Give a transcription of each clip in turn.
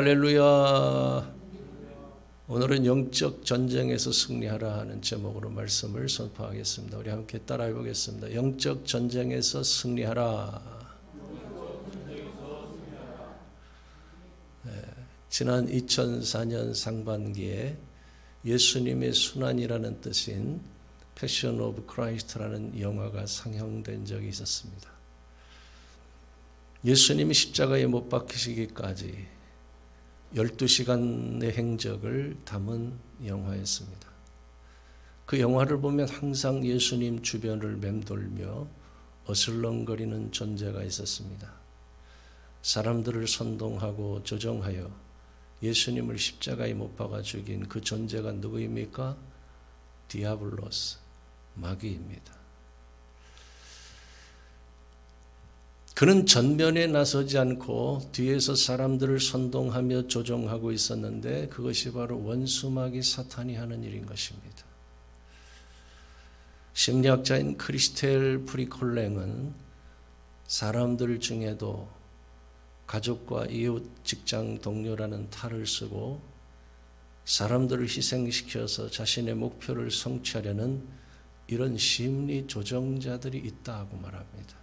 할렐루야. 오늘은 영적 전쟁에서 승리하라 하는 제목으로 말씀을 선포하겠습니다. 우리 함께 따라해 보겠습니다. 영적 전쟁에서 승리하라. 지난 2004년 상반기에 예수님의 순환이라는 뜻인 패션 오브 크라이스트라는 영화가 상영된 적이 있었습니다. 예수님이 십자가에 못 박히시기까지 12시간의 행적을 담은 영화였습니다. 그 영화를 보면 항상 예수님 주변을 맴돌며 어슬렁거리는 존재가 있었습니다. 사람들을 선동하고 조종하여 예수님을 십자가에 못 박아 죽인 그 존재가 누구입니까? 디아블로스, 마귀입니다. 그는 전면에 나서지 않고 뒤에서 사람들을 선동하며 조종하고 있었는데 그것이 바로 원수 마귀 사탄이 하는 일인 것입니다. 심리학자인 크리스텔 프리콜랭은 사람들 중에도 가족과 이웃, 직장 동료라는 탈을 쓰고 사람들을 희생시켜서 자신의 목표를 성취하려는 이런 심리 조정자들이 있다고 말합니다.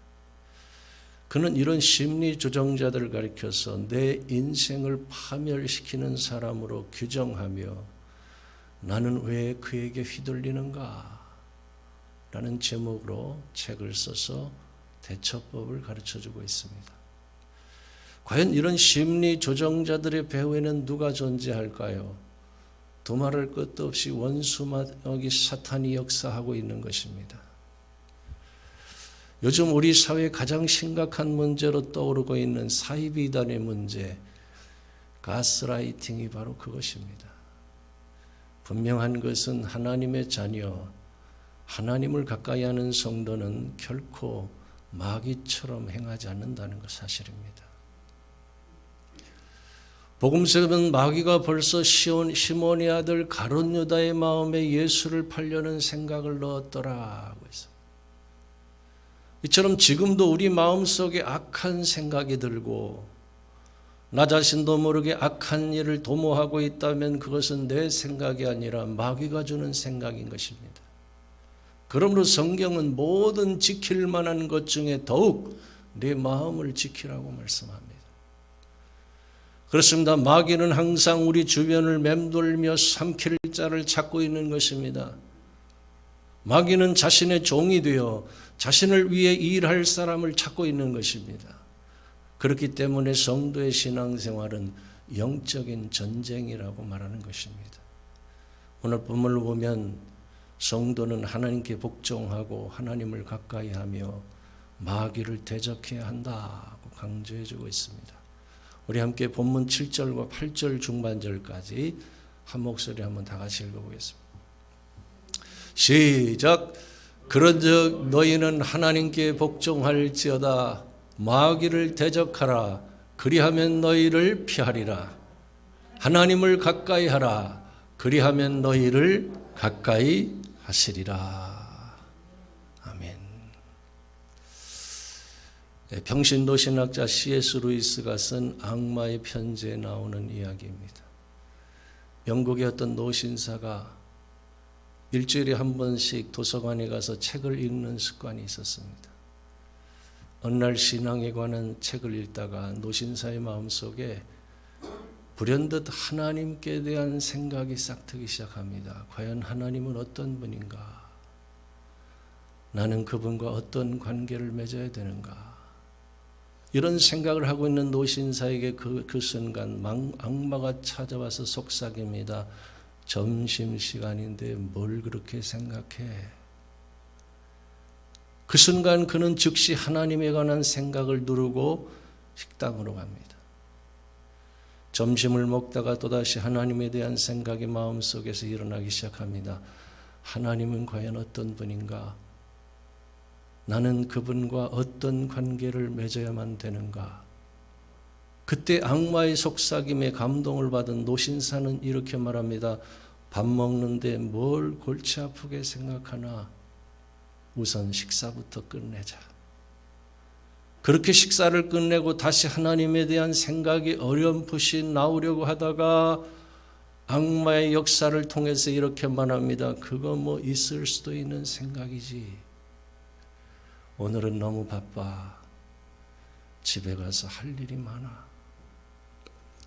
그는 이런 심리 조정자들을 가리켜서 내 인생을 파멸시키는 사람으로 규정하며 나는 왜 그에게 휘둘리는가? 라는 제목으로 책을 써서 대처법을 가르쳐주고 있습니다. 과연 이런 심리 조정자들의 배후에는 누가 존재할까요? 두말할 것도 없이 원수 마귀 사탄이 역사하고 있는 것입니다. 요즘 우리 사회의 가장 심각한 문제로 떠오르고 있는 사이비단의 문제, 가스라이팅이 바로 그것입니다. 분명한 것은 하나님의 자녀, 하나님을 가까이 하는 성도는 결코 마귀처럼 행하지 않는다는 것 사실입니다. 복음서는 마귀가 벌써 시몬의 아들 가룟 유다의 마음에 예수를 팔려는 생각을 넣었더라 하고 있습니다. 이처럼 지금도 우리 마음속에 악한 생각이 들고 나 자신도 모르게 악한 일을 도모하고 있다면 그것은 내 생각이 아니라 마귀가 주는 생각인 것입니다. 그러므로 성경은 모든 지킬 만한 것 중에 더욱 내 마음을 지키라고 말씀합니다. 그렇습니다. 마귀는 항상 우리 주변을 맴돌며 삼킬 자를 찾고 있는 것입니다. 마귀는 자신의 종이 되어 자신을 위해 일할 사람을 찾고 있는 것입니다. 그렇기 때문에 성도의 신앙생활은 영적인 전쟁이라고 말하는 것입니다. 오늘 본문을 보면 성도는 하나님께 복종하고 하나님을 가까이 하며 마귀를 대적해야 한다고 강조해 주고 있습니다. 우리 함께 본문 7절과 8절 중반절까지 한 목소리 한번 다 같이 읽어보겠습니다. 시작. 그런즉 너희는 하나님께 복종할지어다. 마귀를 대적하라. 그리하면 너희를 피하리라. 하나님을 가까이 하라. 그리하면 너희를 가까이 하시리라. 아멘. 평신도신학자 C.S. 루이스가 쓴 악마의 편지에 나오는 이야기입니다. 영국의 어떤 노신사가 일주일에 한 번씩 도서관에 가서 책을 읽는 습관이 있었습니다. 어느 날 신앙에 관한 책을 읽다가 노신사의 마음속에 불현듯 하나님께 대한 생각이 싹트기 시작합니다. 과연 하나님은 어떤 분인가? 나는 그분과 어떤 관계를 맺어야 되는가? 이런 생각을 하고 있는 노신사에게 그 순간 악마가 찾아와서 속삭입니다. 점심시간인데 뭘 그렇게 생각해? 그 순간 그는 즉시 하나님에 관한 생각을 누르고 식당으로 갑니다. 점심을 먹다가 또다시 하나님에 대한 생각이 마음속에서 일어나기 시작합니다. 하나님은 과연 어떤 분인가? 나는 그분과 어떤 관계를 맺어야만 되는가? 그때 악마의 속삭임에 감동을 받은 노신사는 이렇게 말합니다. 밥 먹는데 뭘 골치 아프게 생각하나? 우선 식사부터 끝내자. 그렇게 식사를 끝내고 다시 하나님에 대한 생각이 어렴풋이 나오려고 하다가 악마의 역사를 통해서 이렇게 말합니다. 그거 뭐 있을 수도 있는 생각이지. 오늘은 너무 바빠. 집에 가서 할 일이 많아.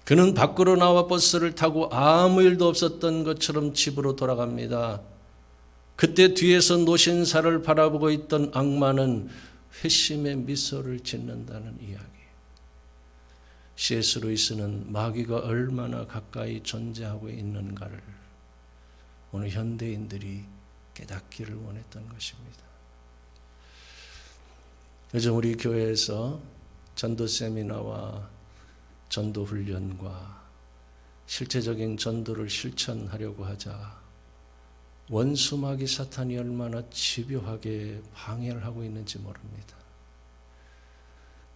그는 밖으로 나와 버스를 타고 아무 일도 없었던 것처럼 집으로 돌아갑니다. 그때 뒤에서 노신사를 바라보고 있던 악마는 회심의 미소를 짓는다는 이야기. C.S. 루이스는 마귀가 얼마나 가까이 존재하고 있는가를 오늘 현대인들이 깨닫기를 원했던 것입니다. 요즘 우리 교회에서 전도 세미나와 전도 훈련과 실제적인 전도를 실천하려고 하자 원수마귀 사탄이 얼마나 집요하게 방해를 하고 있는지 모릅니다.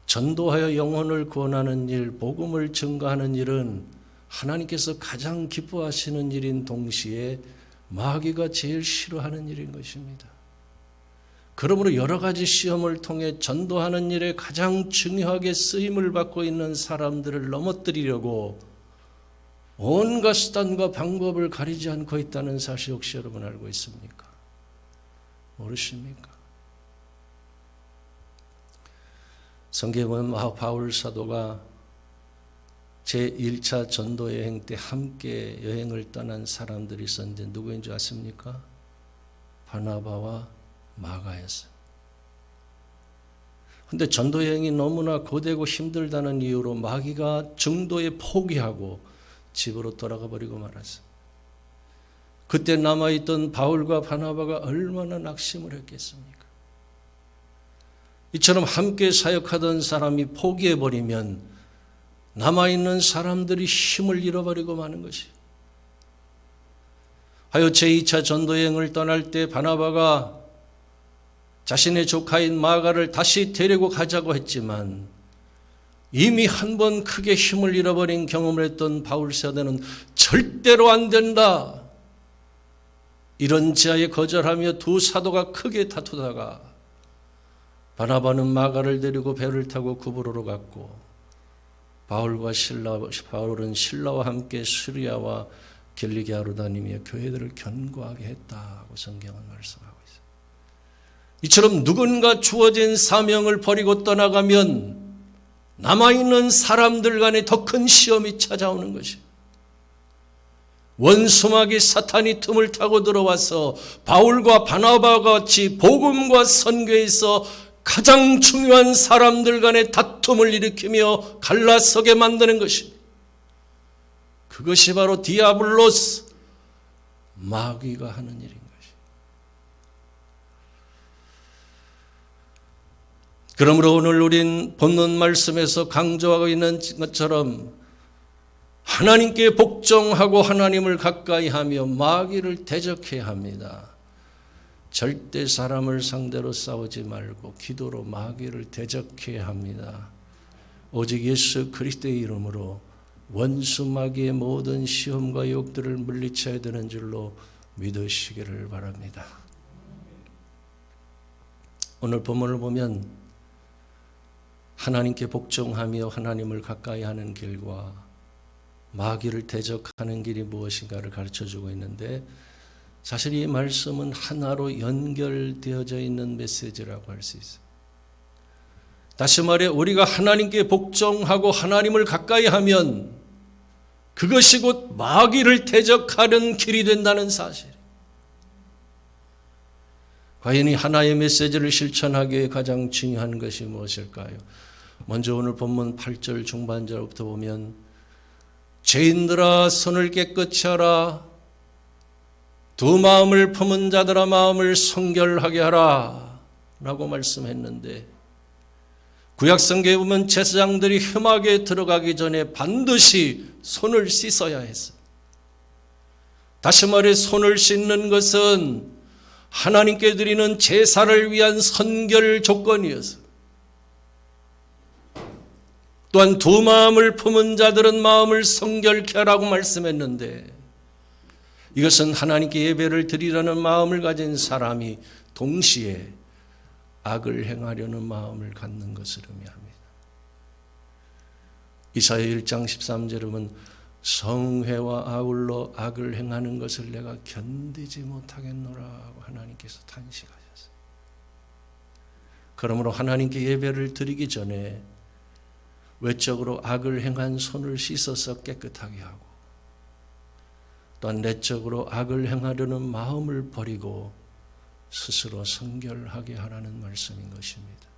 전도하여 영혼을 구원하는 일, 복음을 증거하는 일은 하나님께서 가장 기뻐하시는 일인 동시에 마귀가 제일 싫어하는 일인 것입니다. 그러므로 여러 가지 시험을 통해 전도하는 일에 가장 중요하게 쓰임을 받고 있는 사람들을 넘어뜨리려고 온갖 수단과 방법을 가리지 않고 있다는 사실 혹시 여러분 알고 있습니까? 모르십니까? 성경에 보면 바울 사도가 제1차 전도 여행 때 함께 여행을 떠난 사람들이 있었는데 누구인 줄 아십니까? 바나바와 마가였어요. 그런데 전도 여행이 너무나 고되고 힘들다는 이유로 마귀가 중도에 포기하고 집으로 돌아가 버리고 말았어요. 그때 남아있던 바울과 바나바가 얼마나 낙심을 했겠습니까? 이처럼 함께 사역하던 사람이 포기해버리면 남아있는 사람들이 힘을 잃어버리고 마는 것이에요. 하여 제2차 전도여행을 떠날 때 바나바가 자신의 조카인 마가를 다시 데리고 가자고 했지만 이미 한 번 크게 힘을 잃어버린 경험을 했던 바울 사도는 절대로 안 된다. 이런 제안에 거절하며 두 사도가 크게 다투다가 바나바는 마가를 데리고 배를 타고 구브로로 갔고 바울은 신라와 함께 시리아와 길리기아로 다니며 교회들을 견고하게 했다고 성경은 말씀하고 있어요. 이처럼 누군가 주어진 사명을 버리고 떠나가면 남아있는 사람들 간에 더 큰 시험이 찾아오는 것이에요. 원수마귀 사탄이 틈을 타고 들어와서 바울과 바나바와 같이 복음과 선교에서 가장 중요한 사람들 간의 다툼을 일으키며 갈라서게 만드는 것입니다. 그것이 바로 디아블로스, 마귀가 하는 일인 것입니다. 그러므로 오늘 우린 본문 말씀에서 강조하고 있는 것처럼 하나님께 복종하고 하나님을 가까이 하며 마귀를 대적해야 합니다. 절대 사람을 상대로 싸우지 말고 기도로 마귀를 대적해야 합니다. 오직 예수 그리스도의 이름으로 원수 마귀의 모든 시험과 욕들을 물리쳐야 되는 줄로 믿으시기를 바랍니다. 오늘 본문을 보면 하나님께 복종하며 하나님을 가까이 하는 길과 마귀를 대적하는 길이 무엇인가를 가르쳐주고 있는데 사실 이 말씀은 하나로 연결되어져 있는 메시지라고 할 수 있어요. 다시 말해 우리가 하나님께 복종하고 하나님을 가까이 하면 그것이 곧 마귀를 대적하는 길이 된다는 사실. 과연 이 하나의 메시지를 실천하기 위해 가장 중요한 것이 무엇일까요? 먼저 오늘 본문 8절 중반절부터 보면 죄인들아 손을 깨끗이 하라. 두 마음을 품은 자들아 마음을 성결하게 하라 라고 말씀했는데 구약성경에 보면 제사장들이 흠하게 들어가기 전에 반드시 손을 씻어야 했어요. 다시 말해 손을 씻는 것은 하나님께 드리는 제사를 위한 선결 조건이었어요. 또한 두 마음을 품은 자들은 마음을 성결케 하라고 말씀했는데 이것은 하나님께 예배를 드리려는 마음을 가진 사람이 동시에 악을 행하려는 마음을 갖는 것을 의미합니다. 이사야 1장 13절에 보면 성회와 아울러 악을 행하는 것을 내가 견디지 못하겠노라 하고 하나님께서 탄식하셨어요. 그러므로 하나님께 예배를 드리기 전에 외적으로 악을 행한 손을 씻어서 깨끗하게 하고, 또한 내적으로 악을 행하려는 마음을 버리고 스스로 성결하게 하라는 말씀인 것입니다.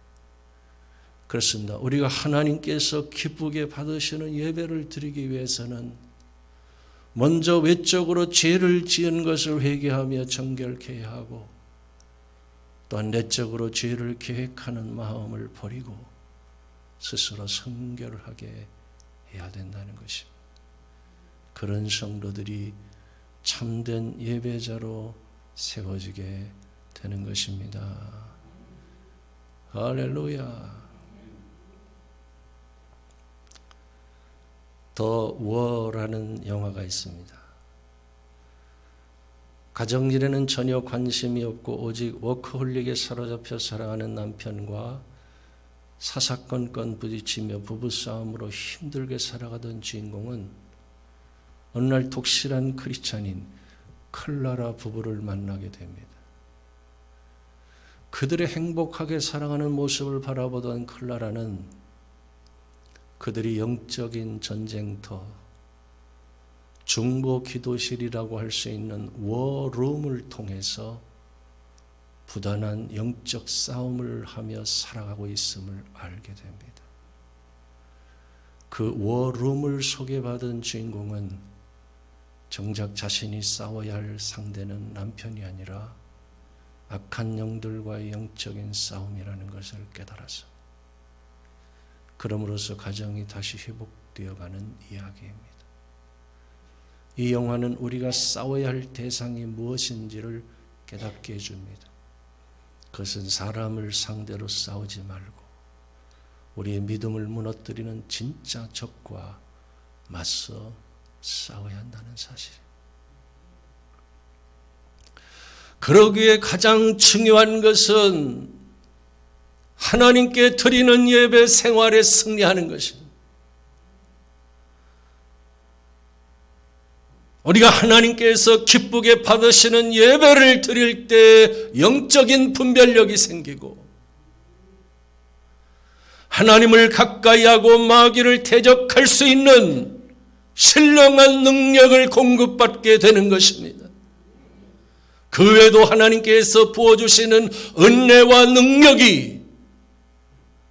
그렇습니다. 우리가 하나님께서 기쁘게 받으시는 예배를 드리기 위해서는 먼저 외적으로 죄를 지은 것을 회개하며 정결케 해야 하고, 또한 내적으로 죄를 계획하는 마음을 버리고 스스로 성결하게 해야 된다는 것입니다. 그런 성도들이 참된 예배자로 세워지게 되는 것입니다. 할렐루야. 더 워라는 영화가 있습니다. 가정일에는 전혀 관심이 없고 오직 워커홀릭에 사로잡혀 살아가는 남편과 사사건건 부딪히며 부부싸움으로 힘들게 살아가던 주인공은 어느 날 독실한 크리스찬인 클라라 부부를 만나게 됩니다. 그들의 행복하게 살아가는 모습을 바라보던 클라라는 그들이 영적인 전쟁터, 중보 기도실이라고 할 수 있는 워룸을 통해서 부단한 영적 싸움을 하며 살아가고 있음을 알게 됩니다. 그 워룸을 소개받은 주인공은 정작 자신이 싸워야 할 상대는 남편이 아니라 악한 영들과의 영적인 싸움이라는 것을 깨달았습니다. 그럼으로써 가정이 다시 회복되어가는 이야기입니다. 이 영화는 우리가 싸워야 할 대상이 무엇인지를 깨닫게 해줍니다. 그것은 사람을 상대로 싸우지 말고 우리의 믿음을 무너뜨리는 진짜 적과 맞서 싸워야 한다는 사실입니다. 그러기에 가장 중요한 것은 하나님께 드리는 예배 생활에 승리하는 것입니다. 우리가 하나님께서 기쁘게 받으시는 예배를 드릴 때 영적인 분별력이 생기고 하나님을 가까이 하고 마귀를 대적할 수 있는 신령한 능력을 공급받게 되는 것입니다. 그 외에도 하나님께서 부어주시는 은혜와 능력이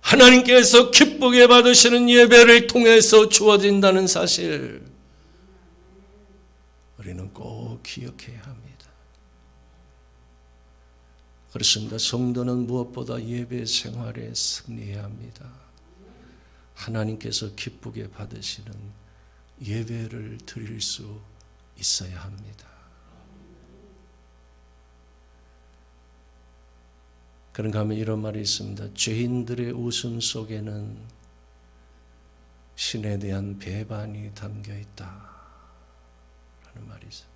하나님께서 기쁘게 받으시는 예배를 통해서 주어진다는 사실, 우리는 꼭 기억해야 합니다. 그렇습니다. 성도는 무엇보다 예배 생활에 승리해야 합니다. 하나님께서 기쁘게 받으시는 예배를 드릴 수 있어야 합니다. 그런가 하면 이런 말이 있습니다. 죄인들의 웃음 속에는 신에 대한 배반이 담겨 있다 라는 말이 있어요.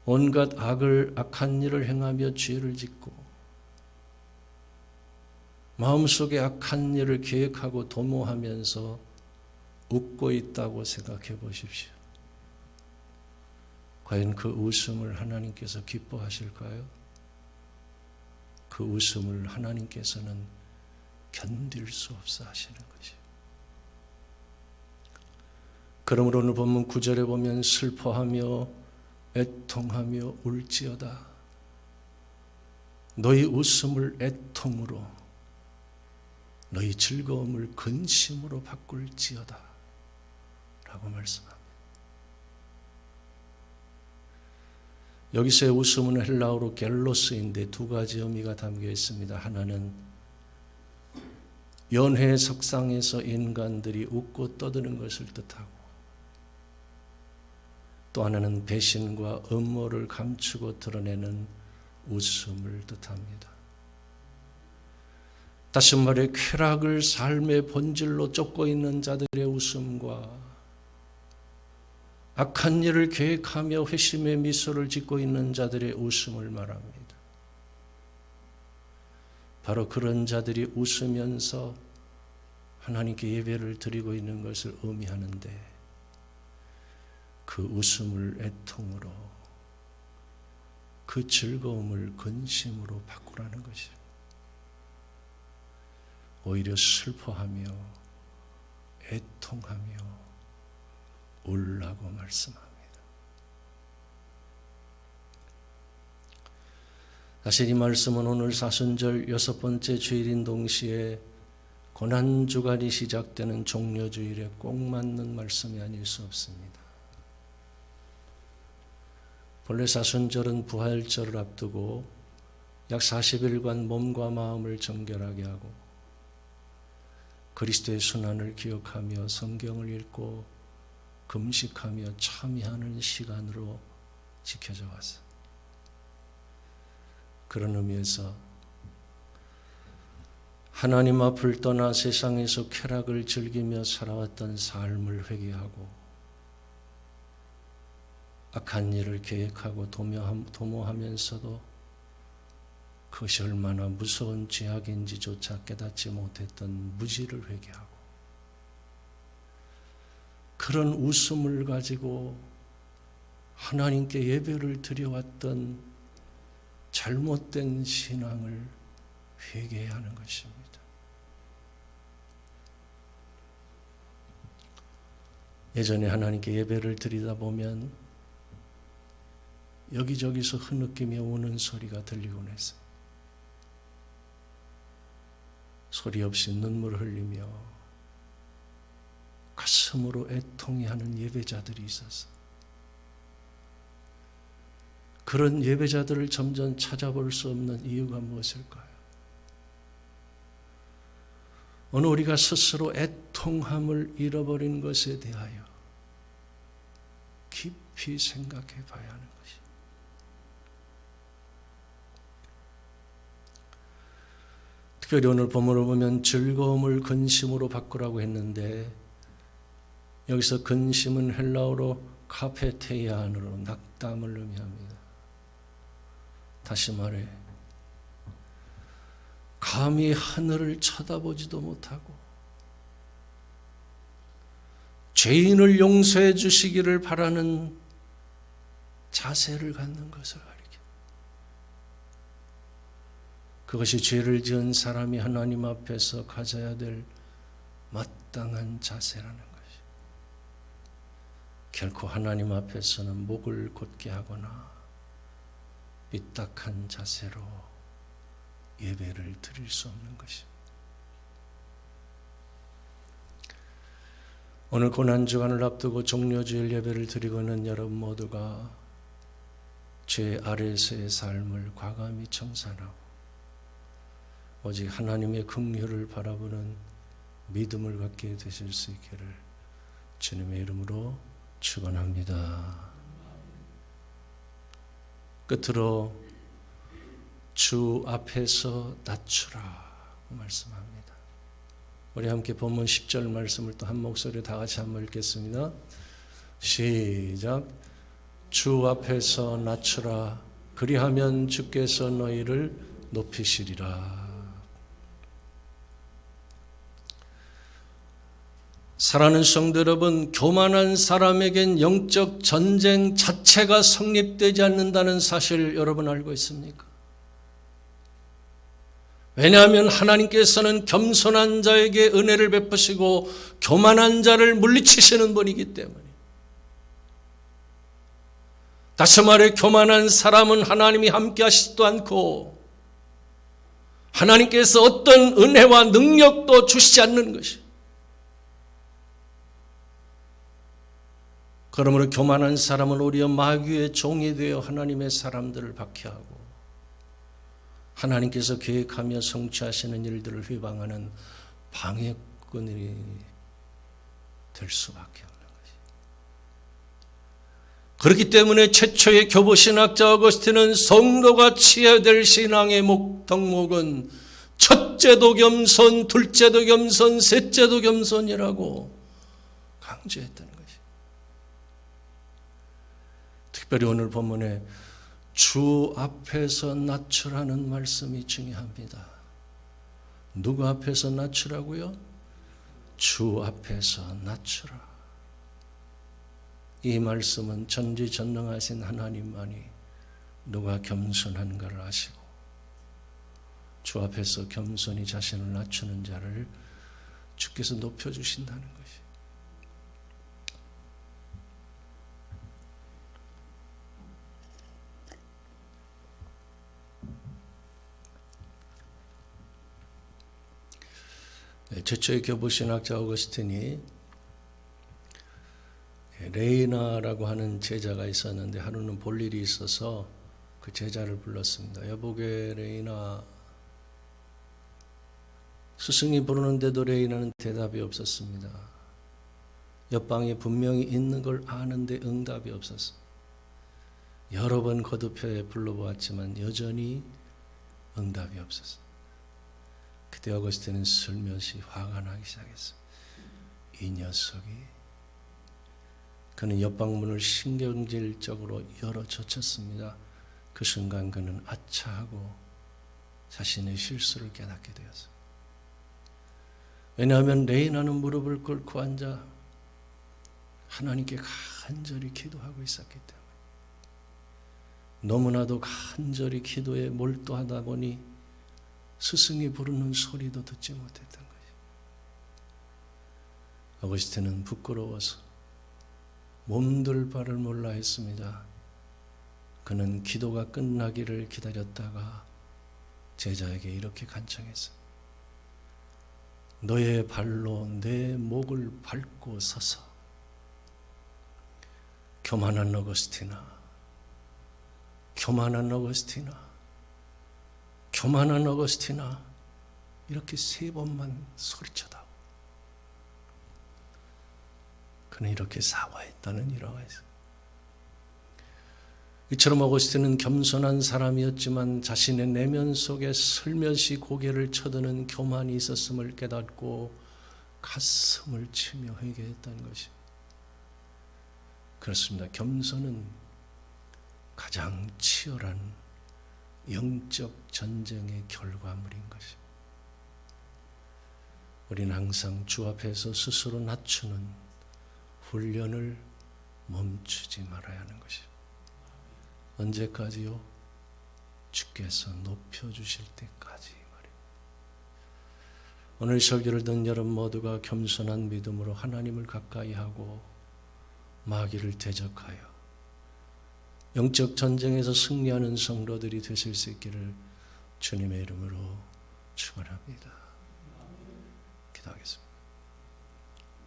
온갖 악한 일을 행하며 죄를 짓고 마음속에 악한 일을 계획하고 도모하면서 웃고 있다고 생각해 보십시오. 과연 그 웃음을 하나님께서 기뻐하실까요? 그 웃음을 하나님께서는 견딜 수 없어 하시는 것이에요. 그러므로 오늘 본문 9절에 보면 슬퍼하며 애통하며 울지어다. 너희 웃음을 애통으로, 너희 즐거움을 근심으로 바꿀지어다 라고 말씀합니다. 여기서의 웃음은 헬라어로 겔로스인데 두 가지 의미가 담겨 있습니다. 하나는 연회 석상에서 인간들이 웃고 떠드는 것을 뜻하고, 또 하나는 배신과 음모를 감추고 드러내는 웃음을 뜻합니다. 다시 말해 쾌락을 삶의 본질로 쫓고 있는 자들의 웃음과 악한 일을 계획하며 회심의 미소를 짓고 있는 자들의 웃음을 말합니다. 바로 그런 자들이 웃으면서 하나님께 예배를 드리고 있는 것을 의미하는데, 그 웃음을 애통으로, 그 즐거움을 근심으로 바꾸라는 것이에요. 오히려 슬퍼하며 애통하며 울라고 말씀합니다. 사실 이 말씀은 오늘 사순절 6번째 주일인 동시에 고난주간이 시작되는 종려주일에 꼭 맞는 말씀이 아닐 수 없습니다. 본래 사순절은 부활절을 앞두고 약 40일간 몸과 마음을 정결하게 하고 그리스도의 순환을 기억하며 성경을 읽고 금식하며 참여하는 시간으로 지켜져 왔어요. 그런 의미에서 하나님 앞을 떠나 세상에서 쾌락을 즐기며 살아왔던 삶을 회개하고 악한 일을 계획하고 도모하면서도 그것이 얼마나 무서운 죄악인지조차 깨닫지 못했던 무지를 회개하고, 그런 웃음을 가지고 하나님께 예배를 드려왔던 잘못된 신앙을 회개해야 하는 것입니다. 예전에 하나님께 예배를 드리다 보면 여기저기서 흐느끼며 우는 소리가 들리곤 했어요. 소리 없이 눈물을 흘리며 가슴으로 애통해하는 예배자들이 있었어요. 그런 예배자들을 점점 찾아볼 수 없는 이유가 무엇일까요? 오늘 우리가 스스로 애통함을 잃어버린 것에 대하여 깊이 생각해 봐야 하는 것입니다. 특별히 오늘 본문을 보면 즐거움을 근심으로 바꾸라고 했는데, 여기서 근심은 헬라어로 카페테이안으로 낙담을 의미합니다. 다시 말해 감히 하늘을 쳐다보지도 못하고 죄인을 용서해 주시기를 바라는 자세를 갖는 것을 가리켜. 그것이 죄를 지은 사람이 하나님 앞에서 가져야 될 마땅한 자세라는 것이. 결코 하나님 앞에서는 목을 곧게 하거나 삐딱한 자세로 예배를 드릴 수 없는 것입니다. 오늘 고난주간을 앞두고 종려주일 예배를 드리고 있는 여러분 모두가 죄 아래에서의 삶을 과감히 청산하고 오직 하나님의 긍휼을 바라보는 믿음을 갖게 되실 수 있기를 주님의 이름으로 축원합니다. 끝으로 주 앞에서 낮추라 말씀합니다. 우리 함께 본문 10절 말씀을 또 한 목소리로 다 같이 한번 읽겠습니다. 시작. 주 앞에서 낮추라. 그리하면 주께서 너희를 높이시리라. 사랑하는 성도 여러분, 교만한 사람에겐 영적 전쟁 자체가 성립되지 않는다는 사실 여러분 알고 있습니까? 왜냐하면 하나님께서는 겸손한 자에게 은혜를 베푸시고 교만한 자를 물리치시는 분이기 때문에. 다시 말해 교만한 사람은 하나님이 함께 하시지도 않고 하나님께서 어떤 은혜와 능력도 주시지 않는 것이. 그러므로 교만한 사람은 오히려 마귀의 종이 되어 하나님의 사람들을 박해하고 하나님께서 계획하며 성취하시는 일들을 휘방하는 방해꾼이 될 수밖에 없는 것이죠. 그렇기 때문에 최초의 교보신학자 어거스틴은 성도가 취해야 될 신앙의 덕목은 첫째도 겸손, 둘째도 겸손, 셋째도 겸손이라고 강조했다는 것이죠. 특별히 오늘 본문에 주 앞에서 낮추라는 말씀이 중요합니다. 누구 앞에서 낮추라고요? 주 앞에서 낮추라. 이 말씀은 전지전능하신 하나님만이 누가 겸손한가를 아시고 주 앞에서 겸손히 자신을 낮추는 자를 주께서 높여주신다는 것이. 최초의 교부신학자 오거스틴이 레이나라고 하는 제자가 있었는데 하루는 볼 일이 있어서 그 제자를 불렀습니다. 여보게 레이나. 스승이 부르는데도 레이나는 대답이 없었습니다. 옆방에 분명히 있는 걸 아는데 응답이 없었어. 여러 번 거듭해 불러보았지만 여전히 응답이 없었어. 그때 어거스틴은 슬며시 화가 나기 시작했어. 이 녀석이. 그는 옆방문을 신경질적으로 열어 젖혔습니다. 그 순간 그는 아차하고 자신의 실수를 깨닫게 되었어요. 왜냐하면 레이나는 무릎을 꿇고 앉아 하나님께 간절히 기도하고 있었기 때문에, 너무나도 간절히 기도에 몰두하다 보니 스승이 부르는 소리도 듣지 못했던 것이. 어거스틴은 부끄러워서 몸둘 바를 몰라 했습니다. 그는 기도가 끝나기를 기다렸다가 제자에게 이렇게 간청했어요. 너의 발로 내 목을 밟고 서서 교만한 어거스티나, 교만한 어거스티나, 교만한 어거스티나, 이렇게 3번만 소리쳐다오. 그는 이렇게 사과했다는 일화가 있어요. 이처럼 어거스틴은 겸손한 사람이었지만 자신의 내면 속에 슬며시 고개를 쳐드는 교만이 있었음을 깨닫고 가슴을 치며 회개했다는 것이. 그렇습니다. 겸손은 가장 치열한 영적 전쟁의 결과물인 것입니다. 우리는 항상 주 앞에서 스스로 낮추는 훈련을 멈추지 말아야 하는 것입니다. 언제까지요? 주께서 높여주실 때까지 말입니다. 오늘 설교를 듣는 여러분 모두가 겸손한 믿음으로 하나님을 가까이 하고 마귀를 대적하여 영적 전쟁에서 승리하는 성도들이 되실 수 있기를 주님의 이름으로 축원합니다. 기도하겠습니다.